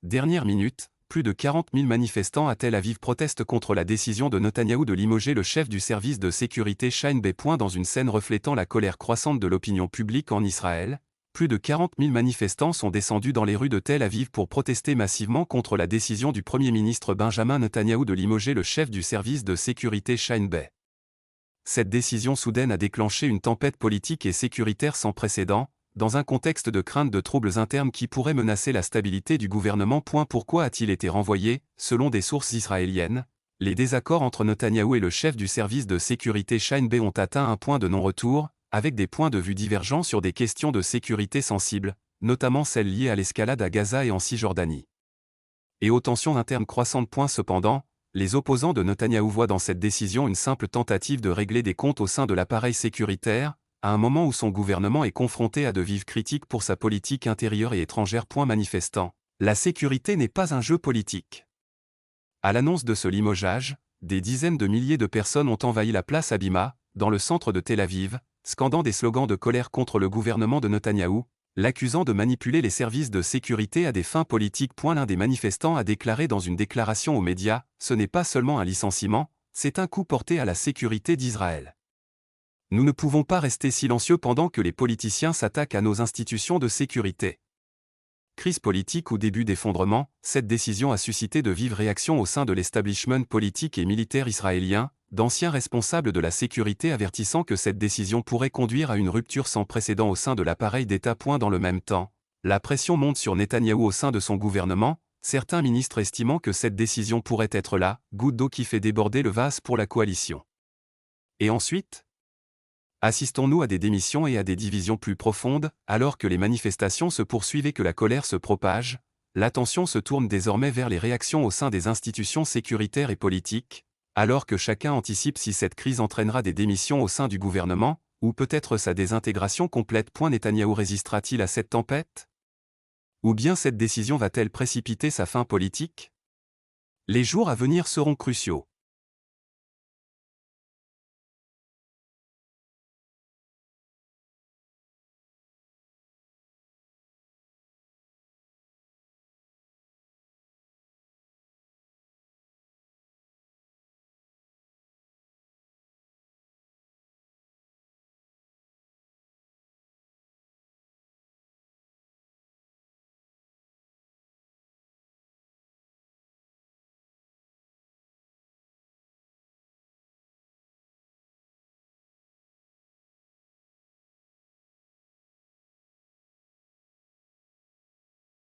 Dernière minute, plus de 40 000 manifestants à Tel Aviv protestent contre la décision de Netanyahou de limoger le chef du service de sécurité Shin Bet. Dans une scène reflétant la colère croissante de l'opinion publique en Israël, plus de 40 000 manifestants sont descendus dans les rues de Tel Aviv pour protester massivement contre la décision du Premier ministre Benjamin Netanyahou de limoger le chef du service de sécurité Shin Bet. Cette décision soudaine a déclenché une tempête politique et sécuritaire sans précédent, dans un contexte de crainte de troubles internes qui pourraient menacer la stabilité du gouvernement. Pourquoi a-t-il été renvoyé? Selon des sources israéliennes, les désaccords entre Netanyahou et le chef du service de sécurité Shin Bet ont atteint un point de non-retour, avec des points de vue divergents sur des questions de sécurité sensibles, notamment celles liées à l'escalade à Gaza et en Cisjordanie. Et aux tensions internes croissantes. Cependant, les opposants de Netanyahou voient dans cette décision une simple tentative de régler des comptes au sein de l'appareil sécuritaire, à un moment où son gouvernement est confronté à de vives critiques pour sa politique intérieure et étrangère. Manifestant, la sécurité n'est pas un jeu politique. À l'annonce de ce limogeage, des dizaines de milliers de personnes ont envahi la place Abima, dans le centre de Tel Aviv, scandant des slogans de colère contre le gouvernement de Netanyahou, l'accusant de manipuler les services de sécurité à des fins politiques. L'un des manifestants a déclaré dans une déclaration aux médias, « Ce n'est pas seulement un licenciement, c'est un coup porté à la sécurité d'Israël. Nous ne pouvons pas rester silencieux pendant que les politiciens s'attaquent à nos institutions de sécurité. » Crise politique ou début d'effondrement, cette décision a suscité de vives réactions au sein de l'establishment politique et militaire israélien, d'anciens responsables de la sécurité avertissant que cette décision pourrait conduire à une rupture sans précédent au sein de l'appareil d'État. Dans le même temps, la pression monte sur Netanyahou au sein de son gouvernement, certains ministres estimant que cette décision pourrait être la goutte d'eau qui fait déborder le vase pour la coalition. Et ensuite ? Assistons-nous à des démissions et à des divisions plus profondes? Alors que les manifestations se poursuivent et que la colère se propage, l'attention se tourne désormais vers les réactions au sein des institutions sécuritaires et politiques, alors que chacun anticipe si cette crise entraînera des démissions au sein du gouvernement, ou peut-être sa désintégration complète. Netanyahou résistera-t-il à cette tempête? Ou bien cette décision va-t-elle précipiter sa fin politique? Les jours à venir seront cruciaux.